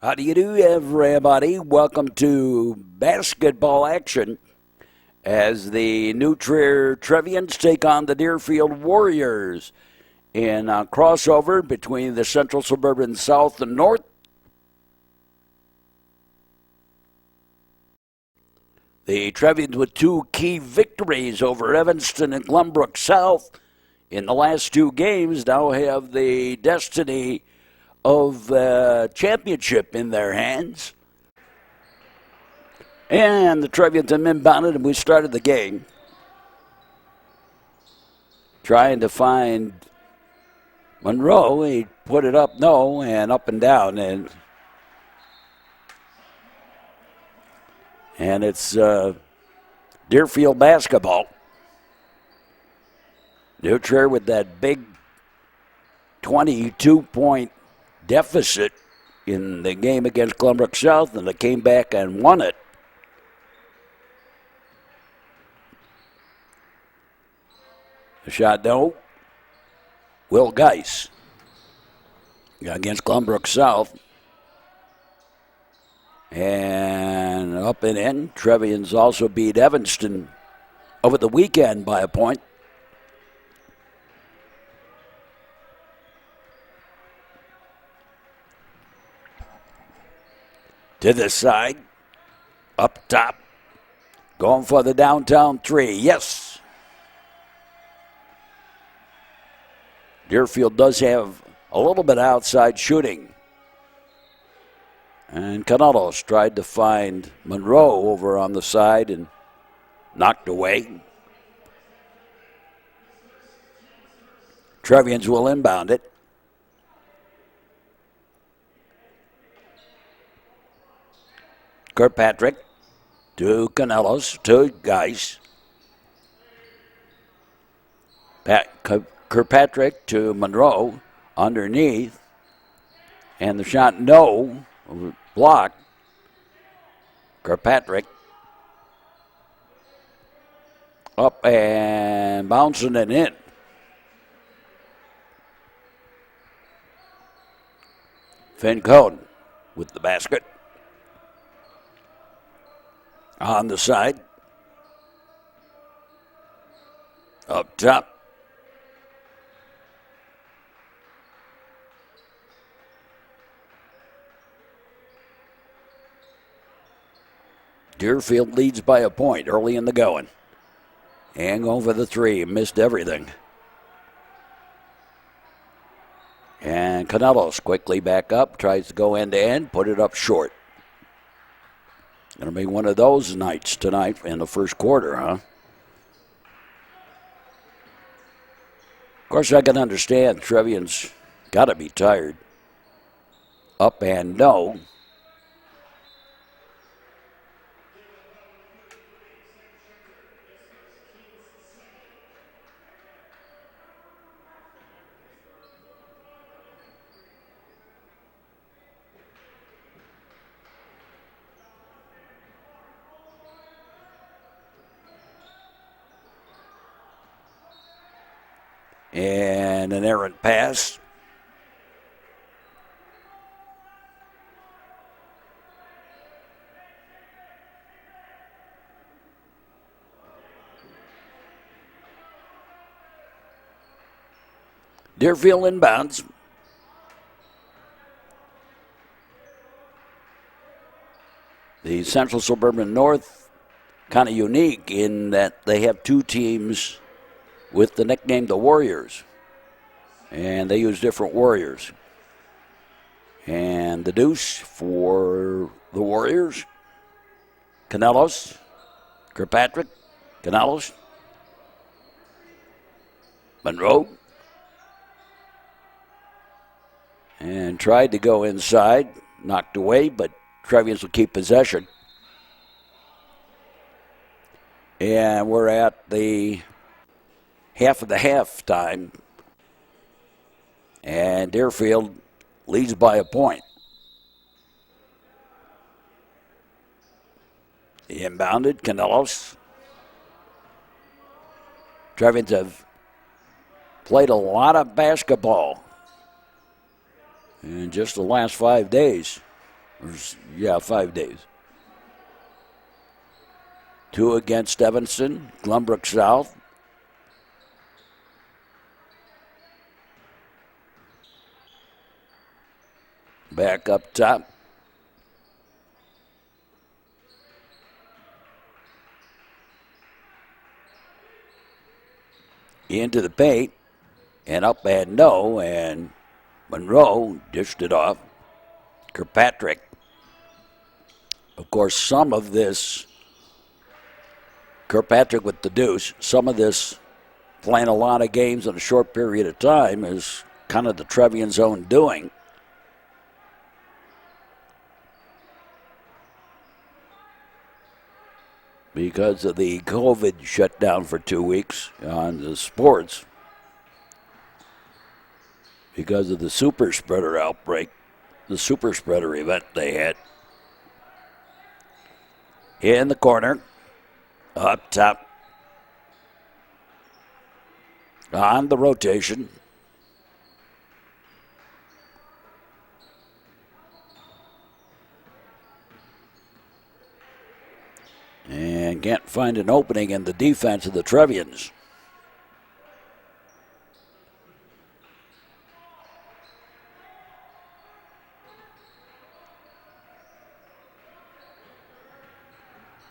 How do you do, everybody? Welcome to basketball action as the New Trevians take on the Deerfield Warriors in a crossover between the Central Suburban South and North. The Trevians with two key victories over Evanston and Glenbrook South in the last two games now have the destiny of the championship in their hands. And the Trevians have inbounded, and we started the game trying to find Monroe. He put it up, no, and up and down. And it's Deerfield basketball. New Trier with that big 22-point deficit in the game against Glenbrook South, and they came back and won it. The shot, no. Will Geis against Glenbrook South. And up and in. Trevians also beat Evanston over the weekend by a point. To the side, up top, going for the downtown three. Yes. Deerfield does have a little bit of outside shooting. And Canelos tried to find Monroe over on the side and knocked away. Trevians will inbound it. Kirkpatrick to Canelos, to Geis. Kirkpatrick to Monroe, underneath. And the shot, no, blocked. Kirkpatrick up and bouncing it in. Finn Cohn with the basket. On the side. Up top. Deerfield leads by a point early in the going. And going for the three. Missed everything. And Canelos quickly back up. Tries to go end to end. Put it up short. Going to be one of those nights tonight in the first quarter, huh? Of course, I can understand Trevians got to be tired. Up and no. And an errant pass. Deerfield inbounds. The Central Suburban North kind of unique in that they have two teams with the nickname the Warriors. And they use different Warriors. And the deuce for the Warriors. Canelos. Kirkpatrick. Canelos. Monroe. And tried to go inside. Knocked away, but Trevians will keep possession. And we're at the half of the halftime. And Deerfield leads by a point. The inbounded, Canelos. Trevians have played a lot of basketball in just the last 5 days. Yeah, 5 days. 2 against Evanston, Glenbrook South. Back up top. Into the paint, and up and no, and Monroe dished it off. Kirkpatrick. Of course, some of this, Kirkpatrick with the deuce, some of this playing a lot of games in a short period of time is kind of the Trevians' own doing. Because of the COVID shutdown for 2 weeks on the sports, because of the super spreader outbreak, the super spreader event they had. In the corner, up top, on the rotation. And can't find an opening in the defense of the Trevians.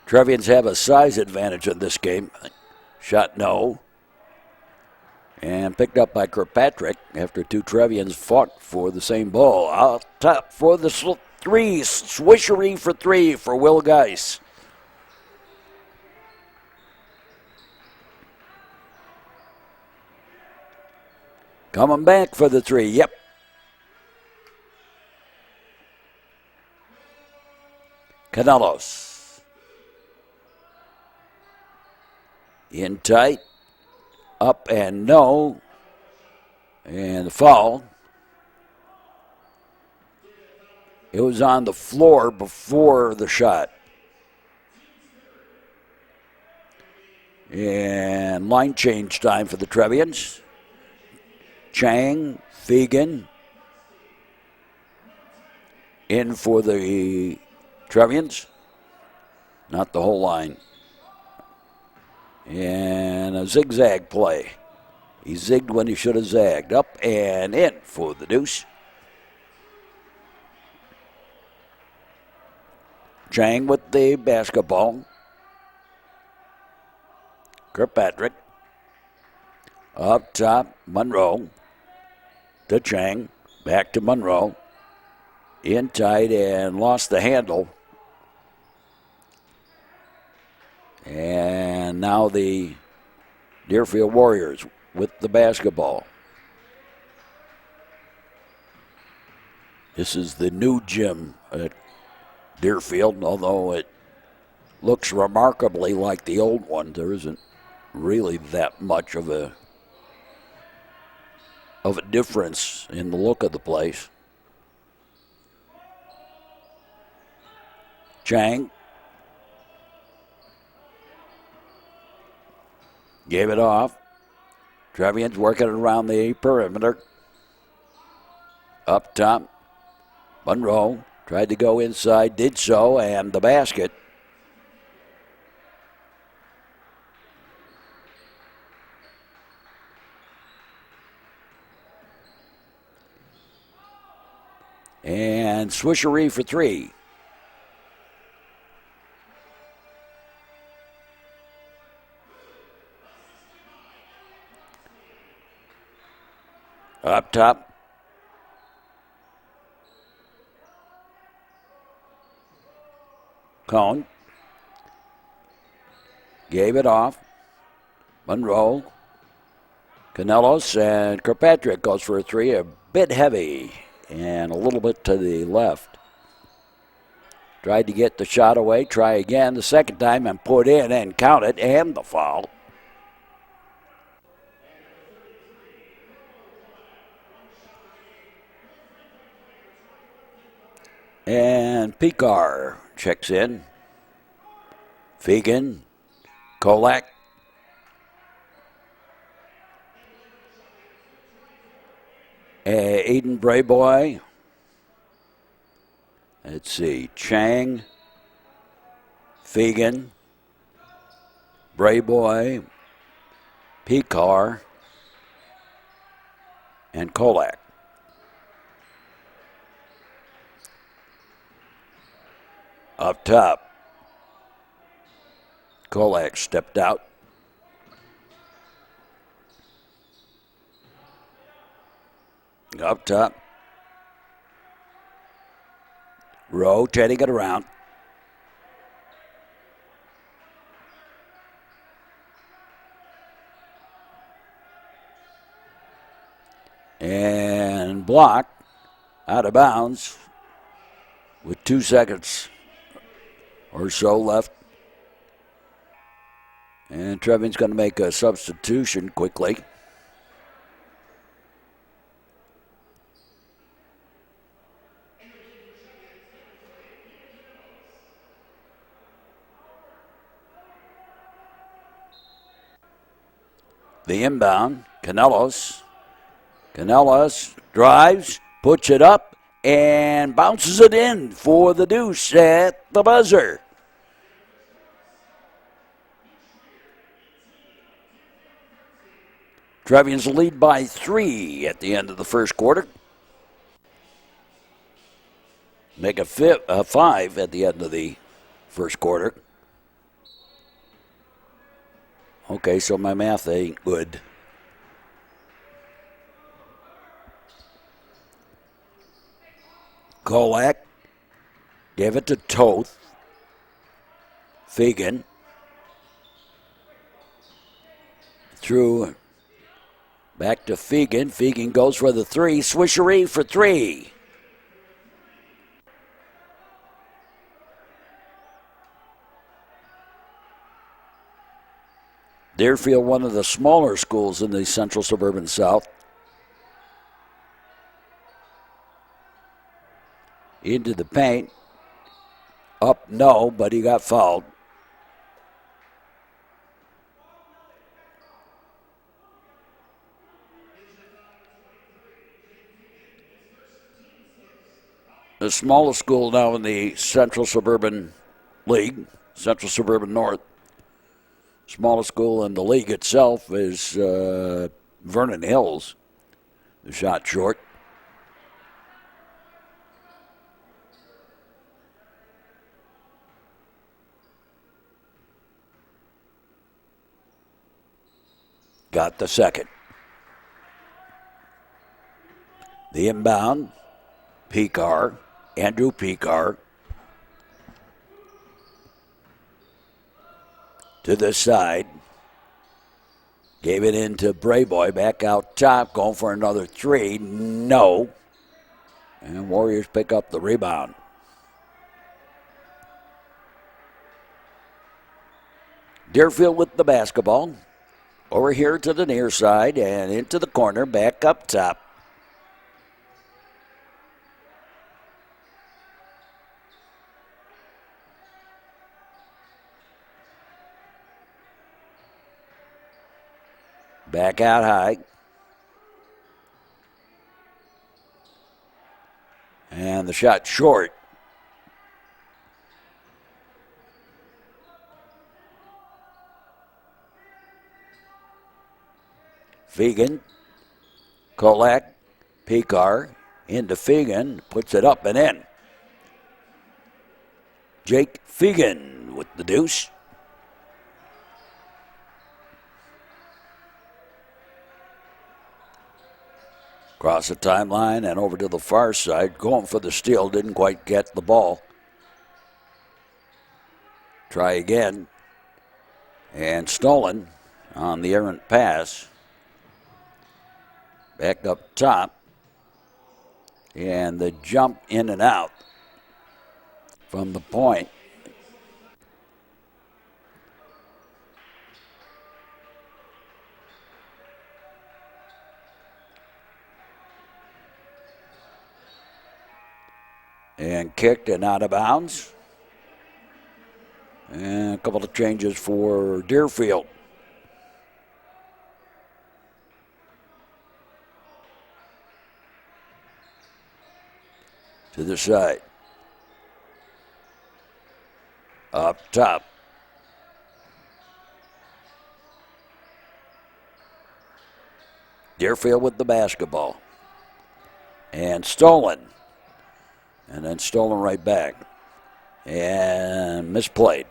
Trevians have a size advantage in this game. Shot no. And picked up by Kirkpatrick after 2 Trevians fought for the same ball. Out top for the 3. Swishery for 3 for Will Geis. Coming back for the 3. Yep. Canelos. In tight. Up and no. And the foul. It was on the floor before the shot. And line change time for the Trevians. Chang, Fegan, in for the Trevians. Not the whole line. And a zigzag play. He zigged when he should have zagged. Up and in for the deuce. Chang with the basketball. Kirkpatrick. Up top, Monroe. To Chang. Back to Monroe. In tight and lost the handle. And now the Deerfield Warriors with the basketball. This is the new gym at Deerfield, although it looks remarkably like the old one. There isn't really that much of a difference in the look of the place. Chang gave it off. Trevians working around the perimeter. Up top, Monroe tried to go inside, did so, and the basket. And swishery for 3. Up top. Cone. Gave it off. Monroe. Canelos and Kirkpatrick goes for a 3. A bit heavy and a little bit to the left. Tried to get the shot away. Try again the second time and put in and count it, and the foul. And Picar checks in. Fegan, Kolak. Aiden Brayboy. Let's see, Chang, Fegan, Brayboy, Pekar, and Kolak. Up top, Kolak stepped out. Up top, rotating it around. And blocked out of bounds with 2 seconds or so left. And Trevians going to make a substitution quickly. The inbound, Canelos. Canelos drives, puts it up, and bounces it in for the deuce at the buzzer. Trevians lead by 3 at the end of the first quarter. Make a 5 at the end of the first quarter. Okay, so my math ain't good. Kolak gave it to Toth. Fegan threw back to Fegan. Fegan goes for the 3. Swisheree for 3. Deerfield, one of the smaller schools in the Central Suburban South. Into the paint. Up, no, but he got fouled. The smallest school now in the Central Suburban League, Central Suburban North. Smallest school in the league itself is Vernon Hills. The shot short. Got the second. The inbound, Pekar, Andrew Pekar. To the side. Gave it into Brayboy, back out top, going for another 3. No. And Warriors pick up the rebound. Deerfield with the basketball. Over here to the near side and into the corner, back up top. Back out high. And the shot short. Fegan, Kolak, Pekar, into Fegan, puts it up and in. Jake Fegan with the deuce. Across the timeline and over to the far side, going for the steal, didn't quite get the ball. Try again. And stolen on the errant pass. Back up top. And the jump in and out from the point. And kicked and out of bounds. And a couple of changes for Deerfield. To the side. Up top. Deerfield with the basketball. And stolen. And then stolen right back. And misplayed.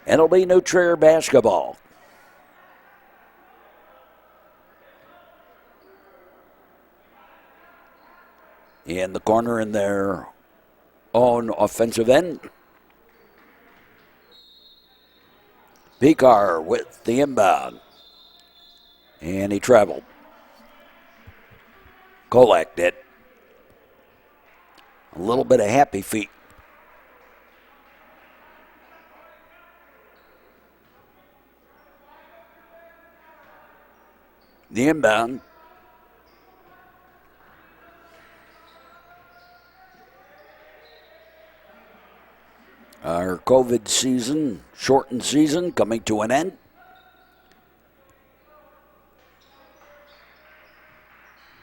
And it'll be New Trier basketball. In the corner in their own offensive end. Picar with the inbound. And he traveled. Kolak did. A little bit of happy feet. The inbound. Our COVID season, shortened season, coming to an end.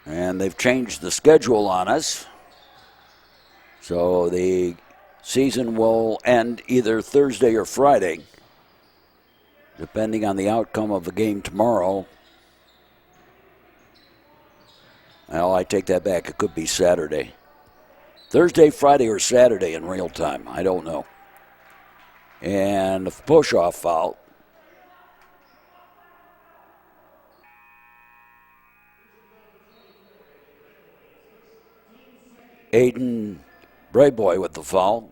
And they've changed the schedule on us. So the season will end either Thursday or Friday, depending on the outcome of the game tomorrow. Well, I take that back. It could be Saturday. Thursday, Friday, or Saturday in real time. I don't know. And a push-off foul. Aiden Brayboy with the foul.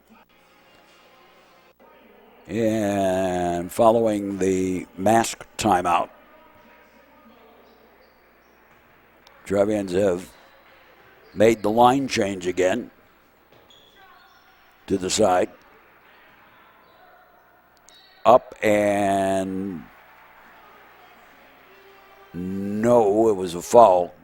And following the mask timeout, Trevians have made the line change again to the side. Up and no, it was a foul.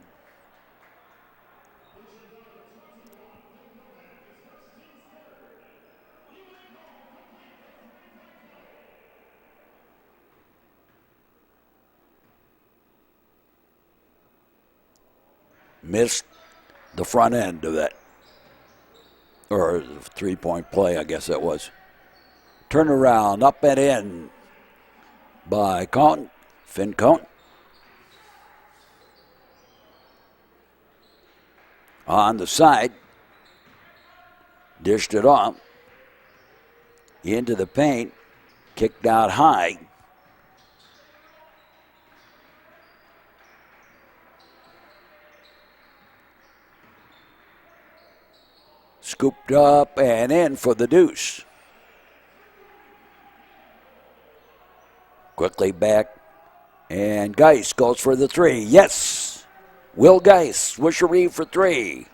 Missed the front end of that, or three-point play, I guess that was. Turnaround, up and in by Cone, Finn Cone. On the side, dished it off, into the paint, kicked out high. Scooped up and in for the deuce. Quickly back, and Geis goes for the three. Yes! Will Geis, swishery for three.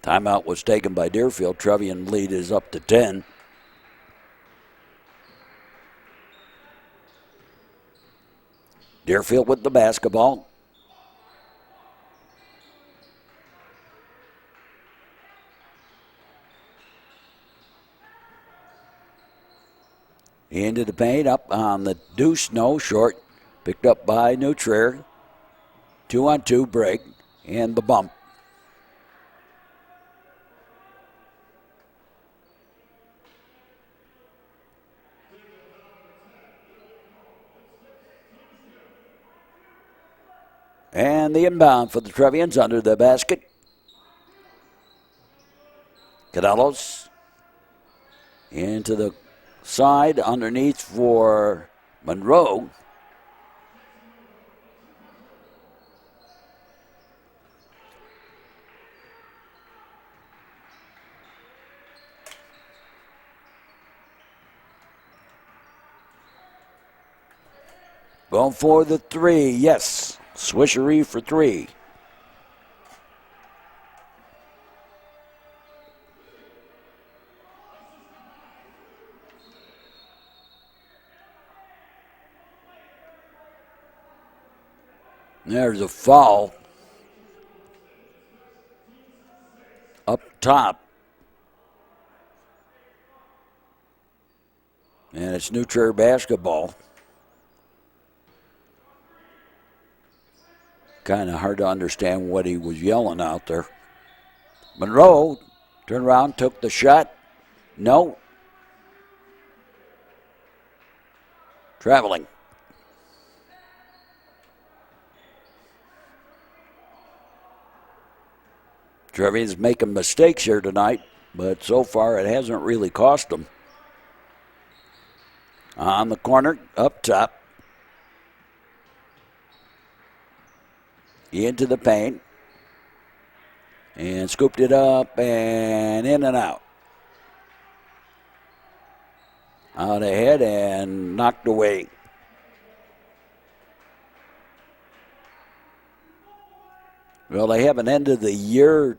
Timeout was taken by Deerfield. Trevian lead is up to 10. Deerfield with the basketball. Into the paint, up on the deuce, no, short. Picked up by New Trier. 2-on-2 break, and the bump. And the inbound for the Trevians under the basket. Cadelos into the side underneath for Monroe. Going for the three, yes. Swishery for three. There's a foul up top. And it's New Trier basketball. Kind of hard to understand what he was yelling out there. Monroe turned around, took the shot. No. Traveling. Trevians making mistakes here tonight, but so far it hasn't really cost them. On the corner, up top. Into the paint. And scooped it up and in and out. Out ahead and knocked away. Well, they have an end of the year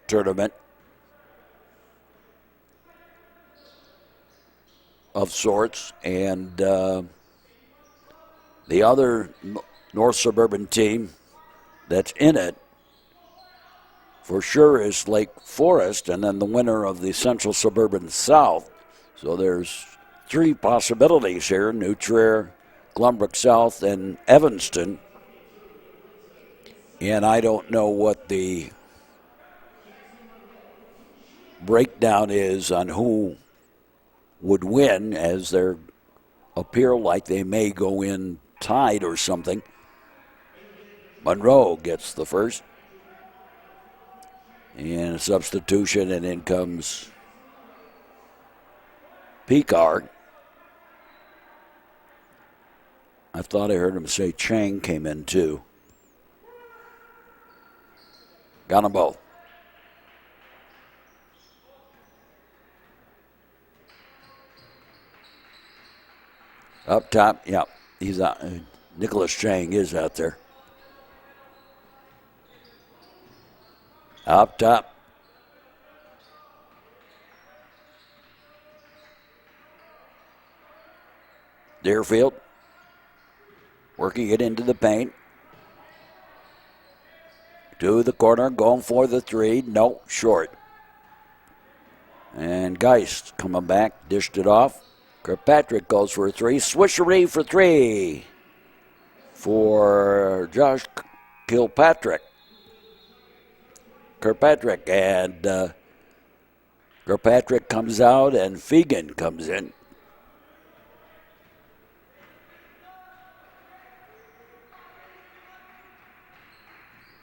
tournament of sorts, and the other North Suburban team that's in it for sure is Lake Forest, and then the winner of the Central Suburban South. So there's three possibilities here: New Trier, Glenbrook South, and Evanston. And I don't know what the breakdown is on who would win, as they appear like they may go in tied or something. Monroe gets the first. And a substitution, and in comes Picard. I thought I heard him say Chang came in too. Got them both. Up top, yeah, he's out. Nicholas Chang is out there. Up top. Deerfield working it into the paint. To the corner, going for the three. No, short. And Geist coming back, dished it off. Kirkpatrick goes for a three. Swishery for three for Josh Kilpatrick. Kirkpatrick, and Kirkpatrick comes out, and Fegan comes in.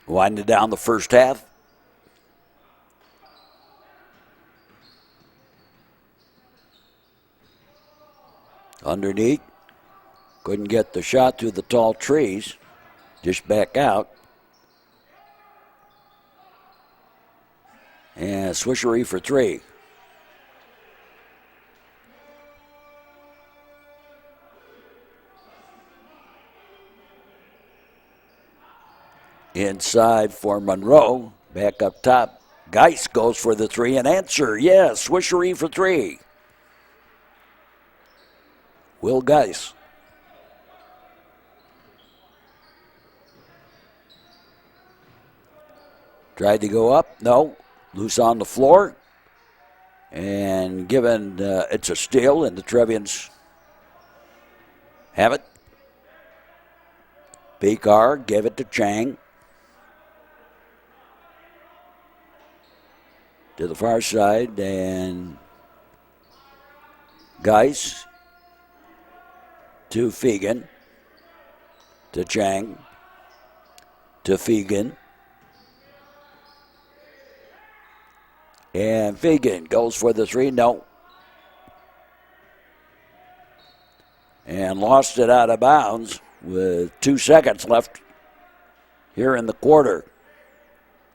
Winding down the first half. Underneath. Couldn't get the shot through the tall trees. Just back out. And Swishery for three. Inside for Monroe. Back up top. Geist goes for the three and answer. Yes, Swishery for three. Will Geist. Tried to go up. No. Loose on the floor. And given it's a steal, and the Trevians have it. Picard gave it to Chang. To the far side, and Geist to Fegan, to Chang, to Fegan, and Fegan goes for the three, no, and lost it out of bounds with 2 seconds left here in the quarter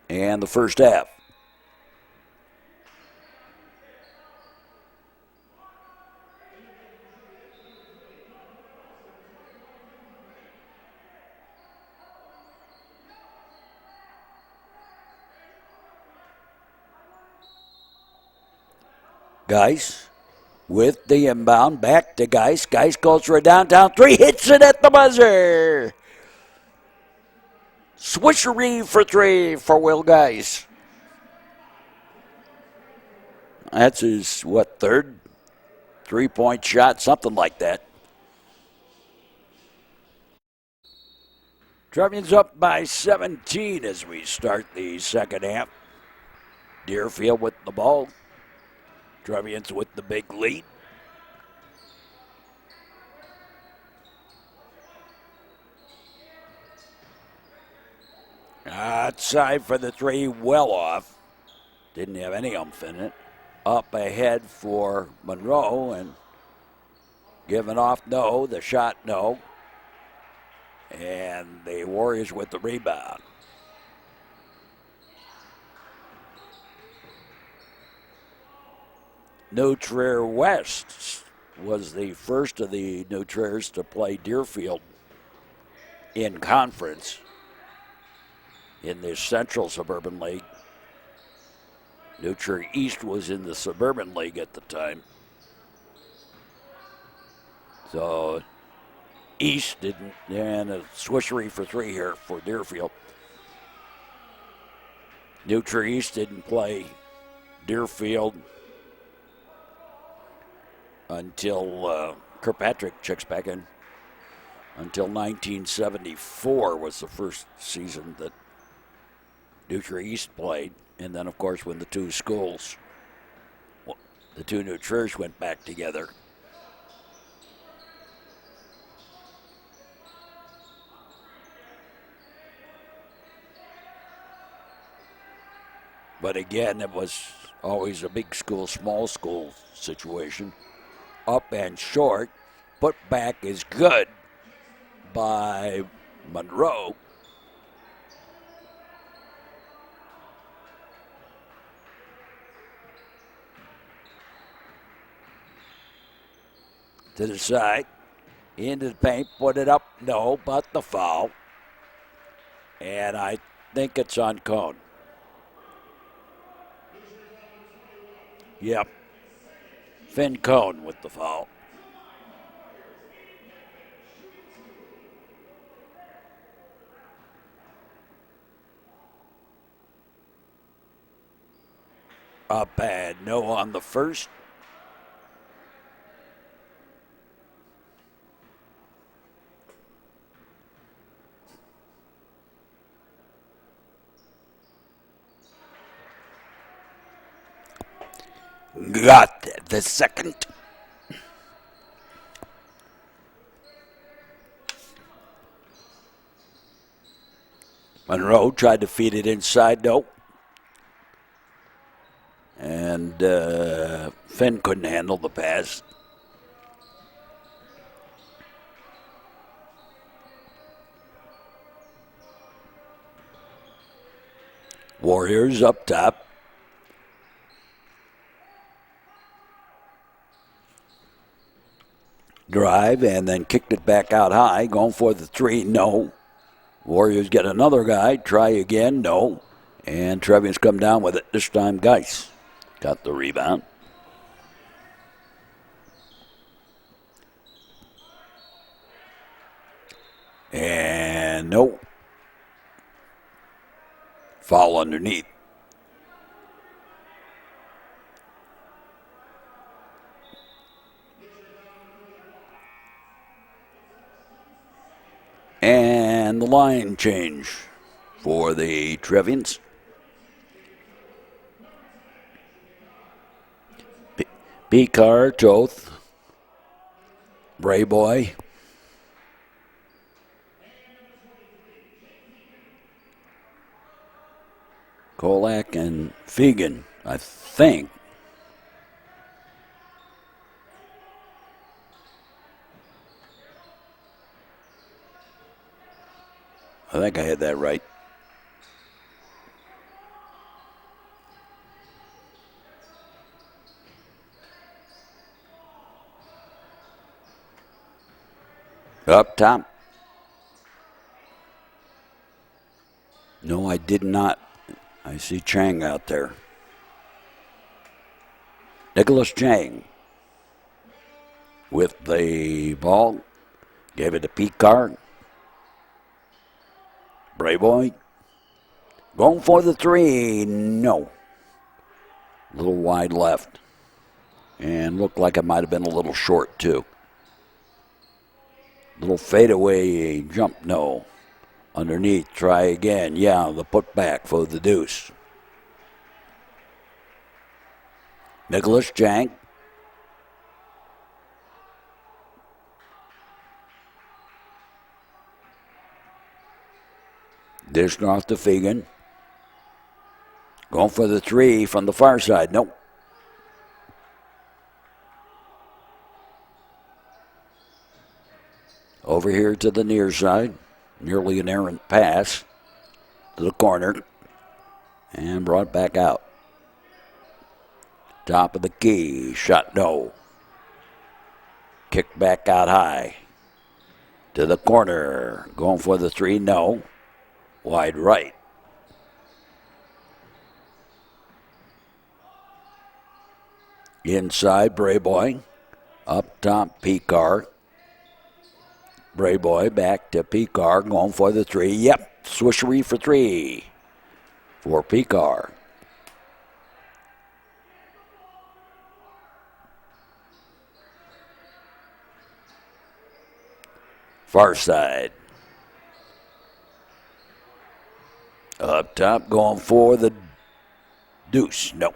and the first half. Geist with the inbound, back to Geist. Geist goes for a downtown three, hits it at the buzzer. Swishery for three for Will Geist. That's his, third 3-point shot, something like that. Trevians up by 17 as we start the second half. Deerfield with the ball. Trevians with the big lead. Outside for the three, well off. Didn't have any oomph in it. Up ahead for Monroe and giving off no, the shot no. And the Warriors with the rebound. New Trier West was the first of the New Triers to play Deerfield in conference in the Central Suburban League. New Trier East was in the Suburban League at the time. So East didn't, and a swishery for three here for Deerfield. New Trier East didn't play Deerfield until Kirkpatrick checks back in. Until 1974 was the first season that New Trier East played. And then, of course, when the two schools, the two New Triers went back together. But again, it was always a big school, small school situation. Up and short. Put back is good by Monroe. To the side. Into the paint. Put it up. No, but the foul. And I think it's on Cone. Yep. Finn Cone with the foul. Up and no on the first. Got the second. Monroe tried to feed it inside, no. And Finn couldn't handle the pass. Warriors up top. Drive and then kicked it back out high. Going for the three, no. Warriors get another guy. Try again, no. And Trevians come down with it. This time, Geis got the rebound. And no. Foul underneath. And the line change for the Trevians. Picard, Toth, Brayboy, Kolak, and Fegan, I think. I think I had that right. Up top. No, I did not. I see Chang out there. Nicholas Chang with the ball. Gave it to Picard. Brayboy. Going for the three. No. A little wide left. And looked like it might have been a little short, too. Little fadeaway jump, no. Underneath, try again. Yeah, the putback for the deuce. Nicholas Jank. Dish off to Fegan. Going for the 3 from the far side. Nope. Over here to the near side. Nearly an errant pass to the corner. And brought back out. Top of the key. Shot no. Kick back out high. To the corner. Going for the 3. No. Wide right. Inside, Brayboy. Up top, Picar. Brayboy back to Picar. Going for the 3. Yep. Swishery for 3. For Picar. Far side. Up top, going for the deuce. No.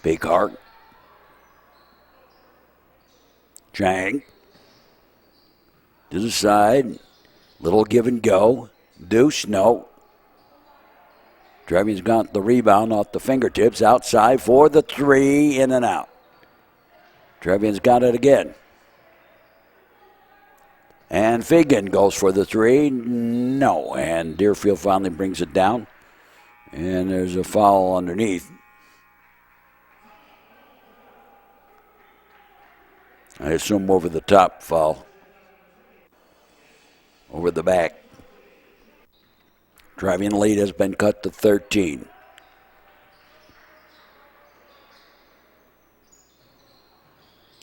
Picar. Chang. To the side. Little give and go. Deuce. No. Trevians got the rebound off the fingertips. Outside for the 3. In and out. Trevians got it again. And Fegan goes for the 3. No. And Deerfield finally brings it down. And there's a foul underneath. I assume over the top foul. Over the back. Trevian lead has been cut to 13.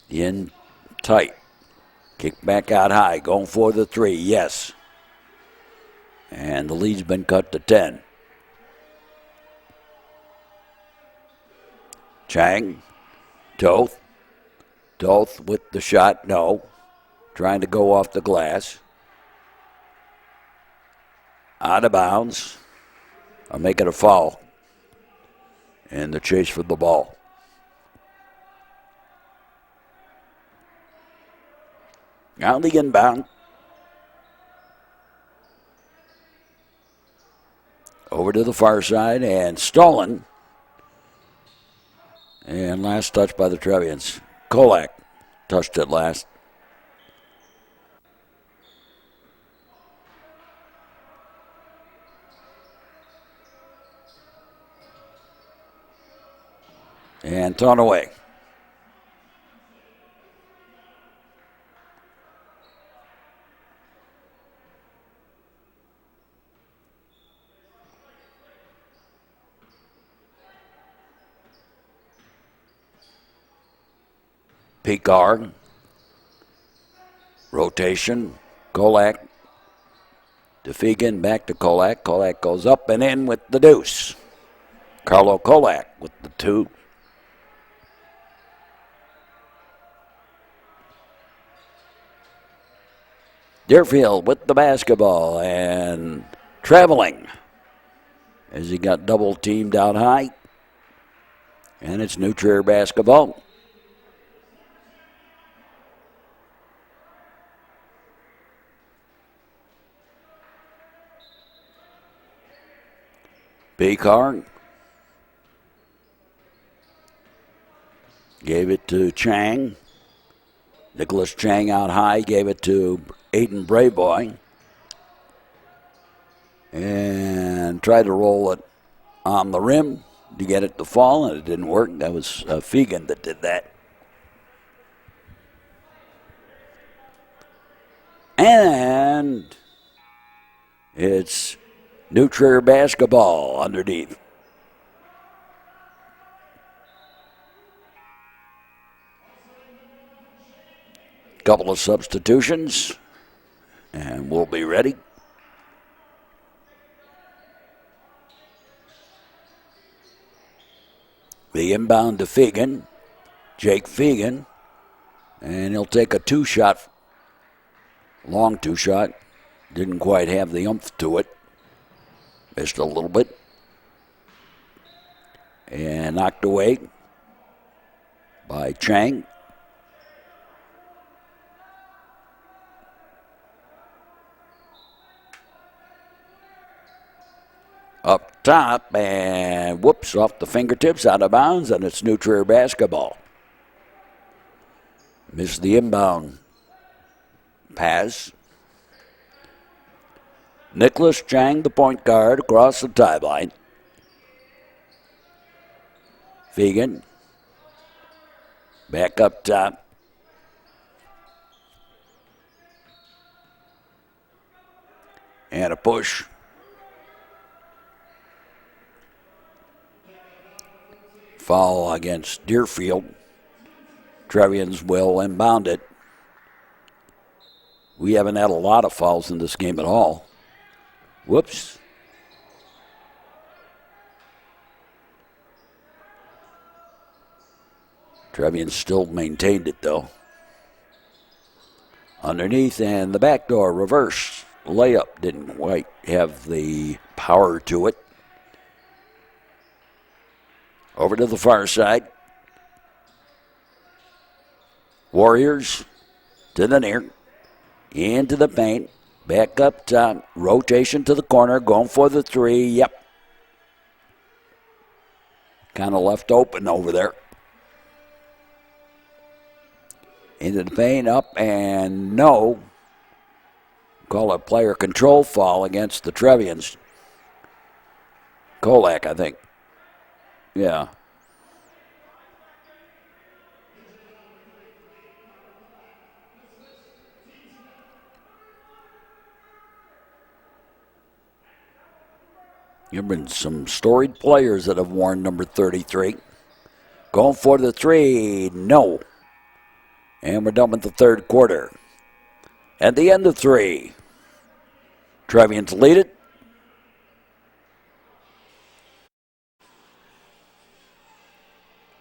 In tight. Kick back out high. Going for the 3. Yes. And the lead's been cut to 10. Chang. Toth. Toth with the shot. No. Trying to go off the glass. Out of bounds. I'll make it a foul. And the chase for the ball. Now the inbound. Over to the far side and stolen. And last touch by the Trevians. Kolak touched it last. And thrown away. Picar. Rotation. Kolak. To Fegan. Back to Kolak. Kolak goes up and in with the deuce. Carlo Kolak with the 2. Deerfield with the basketball and traveling as he got double teamed out high. And it's New Trier basketball. Picar gave it to Chang. Nicholas Chang out high, gave it to Aiden Brayboy. And tried to roll it on the rim to get it to fall, and it didn't work. That was Fegan that did that. And it's New Trier basketball underneath. Couple of substitutions, and we'll be ready. The inbound to Fegan, Jake Fegan, and he'll take a 2-shot, long 2-shot, Didn't quite have the oomph to it. Missed a little bit. And knocked away by Chang. Up top, and whoops, off the fingertips, out of bounds, and it's New Trier basketball. Missed the inbound pass. Nicholas Chang, the point guard, across the timeline. Fegan, back up top. And a push. Foul against Deerfield. Trevians will inbound it. We haven't had a lot of fouls in this game at all. Whoops. Trevians still maintained it, though. Underneath, and the backdoor reverse layup didn't quite have the power to it. Over to the far side. Warriors to the near. Into the paint. Back up top. Rotation to the corner. Going for the three. Yep. Kind of left open over there. Into the paint. Up and no. Call a player control foul against the Trevians. Kolak, I think. Yeah. There have been some storied players that have worn number 33. Going for the three. No. And we're done with the third quarter. At the end of three. Trevians lead it.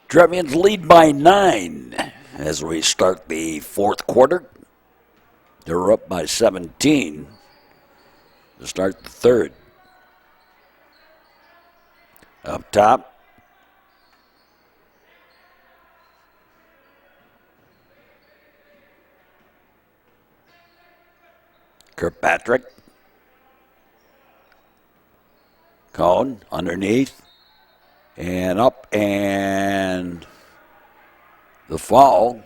Trevians lead by 9 as we start the fourth quarter. They're up by 17 to start the third. Up top. Kirkpatrick. Cone underneath. And up, and the foul.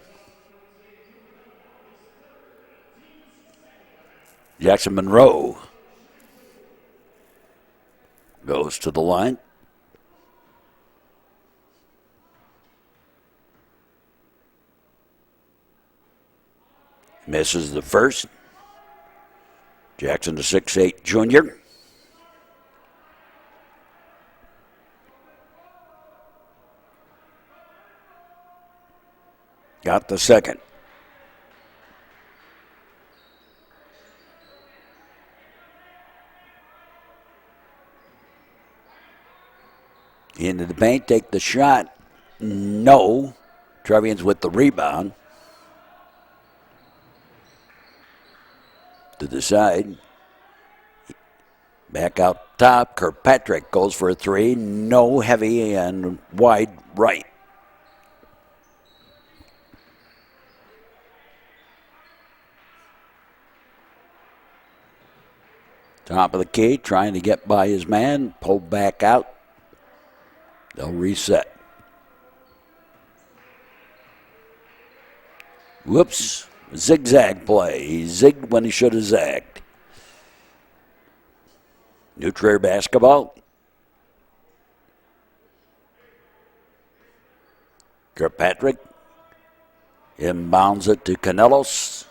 Jackson Monroe goes to the line. Misses the first. Jackson, the 6'8" junior. Got the second. Into the paint, take the shot. No. Trevians with the rebound. To the side. Back out top. Kirkpatrick goes for a three. No, heavy and wide right. Top of the key, trying to get by his man. Pulled back out. They'll reset. Whoops. Zigzag play. He zigged when he should have zagged. New Trier basketball. Kirkpatrick inbounds it to Canelos.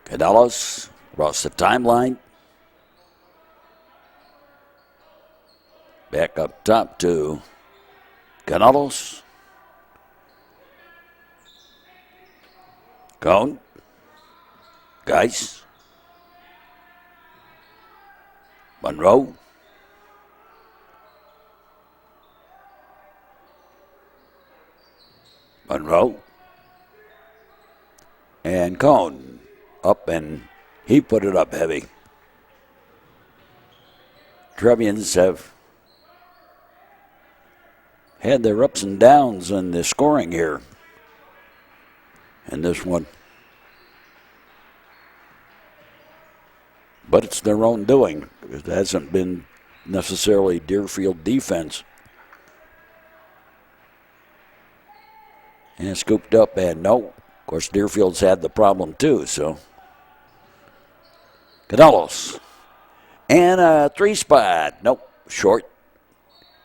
Canelos across the timeline. Back up top to Canelos. Cone. Geis. Monroe. Monroe. And Cone. Up and He put it up heavy. Trevians have had their ups and downs in the scoring here in this one. But it's their own doing. It hasn't been necessarily Deerfield defense. And scooped up, and no. Of course, Deerfield's had the problem too, so. Canelos. And a 3-spot. Nope, short.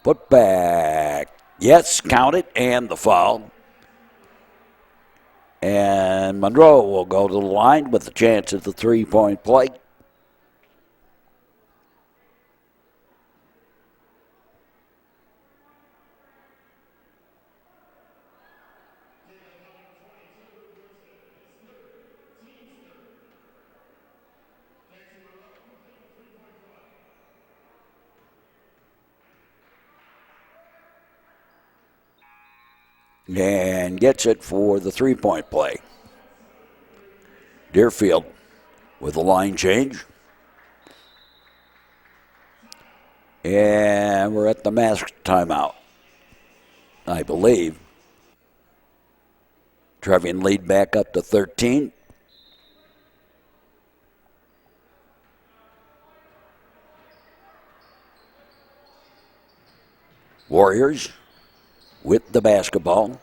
Put back. Yes, count it, and the foul. And Monroe will go to the line with a chance at the 3-point play. And gets it for the 3-point play. Deerfield with a line change. And we're at the mask timeout, I believe. Trevian lead back up to 13. Warriors with the basketball.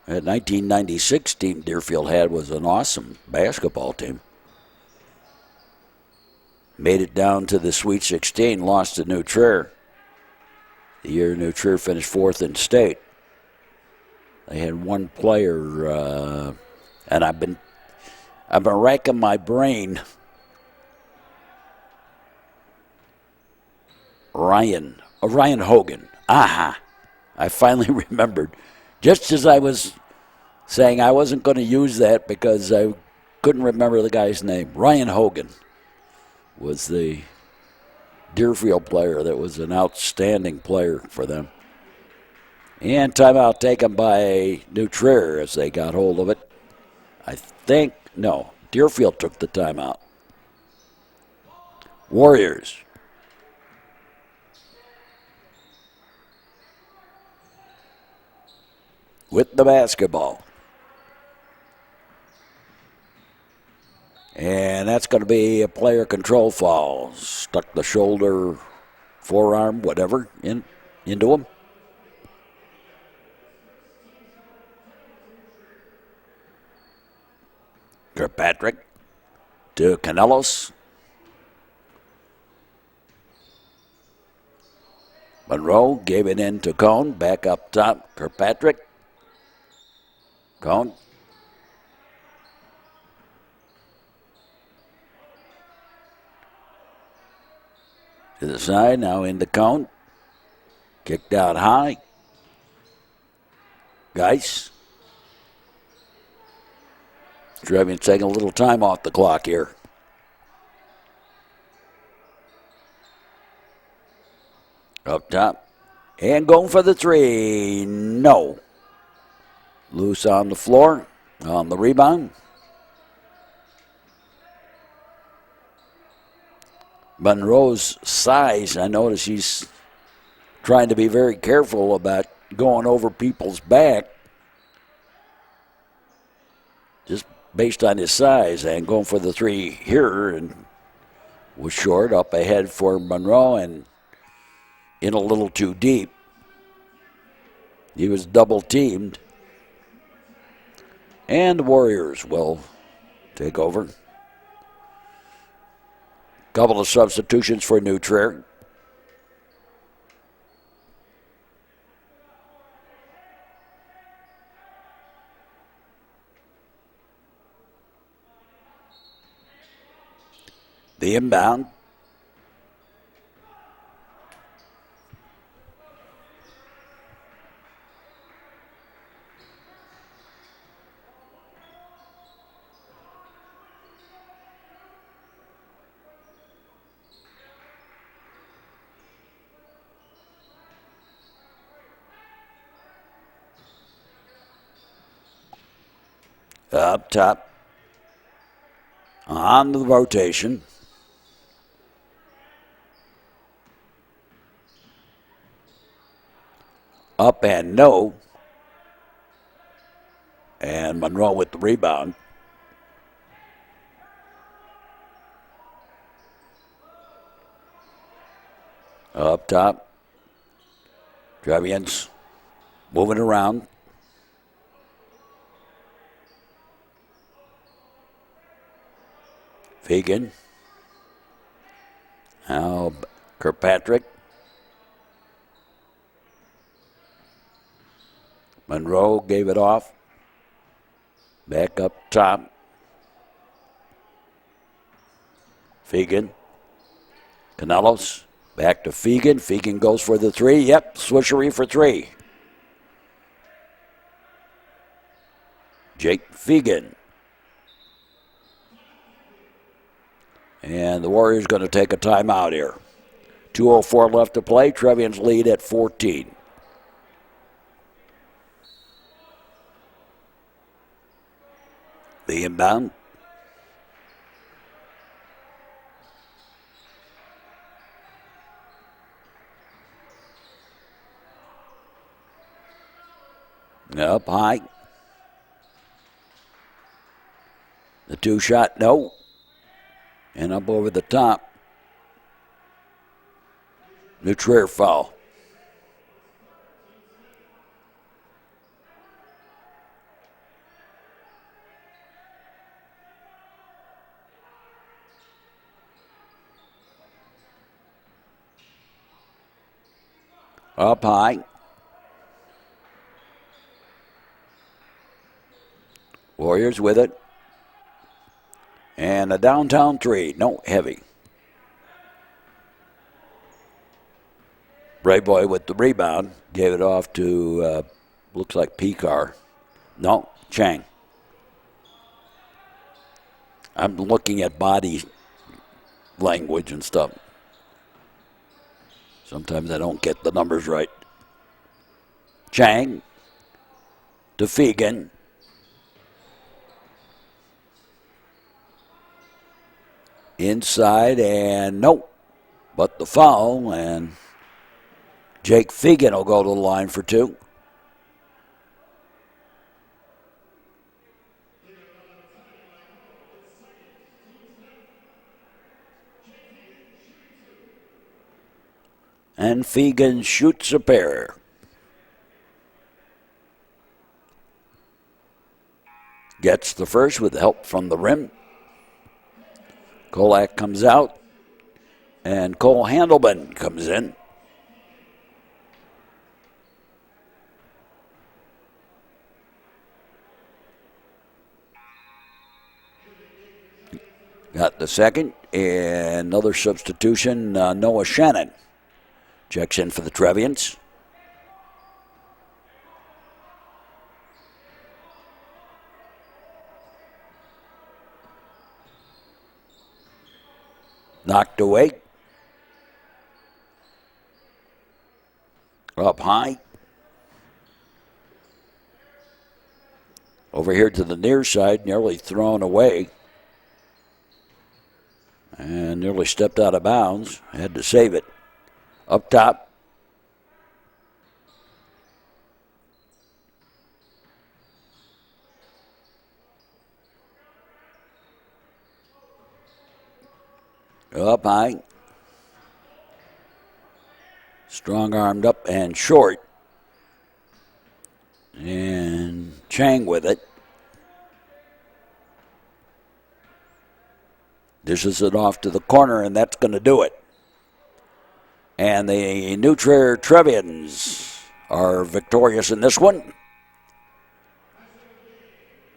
That 1996 team Deerfield had was an awesome basketball team. Made it down to the Sweet 16, lost to New Trier. The year New Trier finished 4th in state. They had one player, and I've been racking my brain. Ryan Hogan. Aha! I finally remembered. Just as I was saying I wasn't going to use that because I couldn't remember the guy's name. Ryan Hogan was the Deerfield player that was an outstanding player for them. And timeout taken by New Trier as they got hold of it. I think, no, Deerfield took the timeout. Warriors. With the basketball. And that's going to be a player control foul. Stuck the shoulder, forearm, whatever, into him. Kirkpatrick to Canelos. Monroe gave it in to Cone. Back up top, Kirkpatrick. Cone. To the side, now into Cone. Kicked out high. Geis. Trevian taking a little time off the clock here. Up top. And going for the 3. No. Loose on the floor. On the rebound. Monroe's size, I notice he's trying to be very careful about going over people's back. Just based on his size, and going for the 3 here, and was short. Up ahead for Monroe and in a little too deep. He was double teamed. And the Warriors will take over. Couple of substitutions for New Trier. The inbound. Up top. On the rotation. Up and no. And Monroe with the rebound. Up top. Trevians moving around. Fegan. Now Kirkpatrick. Monroe gave it off. Back up top. Fegan. Canelos. Back to Fegan. Fegan goes for the three. Yep, swishery for three. Jake Fegan. And the Warriors going to take a timeout here. 2:04 left to play. Trevians lead at 14. The inbound. Up high. The two shot, no. And up over the top. New Trier foul. Up high. Warriors with it. And a downtown three. No, heavy. Brayboy with the rebound. Gave it off to, looks like Picar. No, Chang. I'm looking at body language and stuff. Sometimes I don't get the numbers right. Chang to Fegan. Inside and nope. But the foul, and Jake Fegan will go to the line for two. And Fegan shoots a pair. Gets the first with help from the rim. Kolak comes out, and Cole Handelman comes in. Got the second, and another substitution, Noah Shannon checks in for the Trevians. Knocked away. Up high. Over here to the near side, nearly thrown away. And nearly stepped out of bounds. Had to save it. Up top. Up high. Strong armed up and short. And Chang with it. Dishes it off to the corner, and that's going to do it. And the New Trier Trevians are victorious in this one.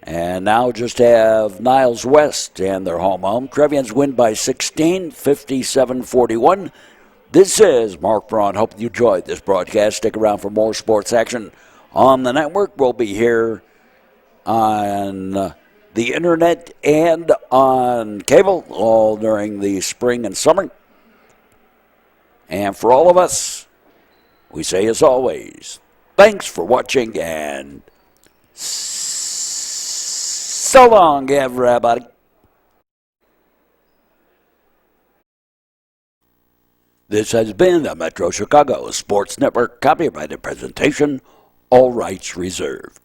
And now just have Niles West and their home. Trevians win by 16, 57-41. This is Mark Braun. Hope you enjoyed this broadcast. Stick around for more sports action on the network. We'll be here on the internet and on cable all during the spring and summer. And for all of us, we say as always, thanks for watching and So long, everybody. This has been the Metro Chicago Sports Network copyrighted presentation, all rights reserved.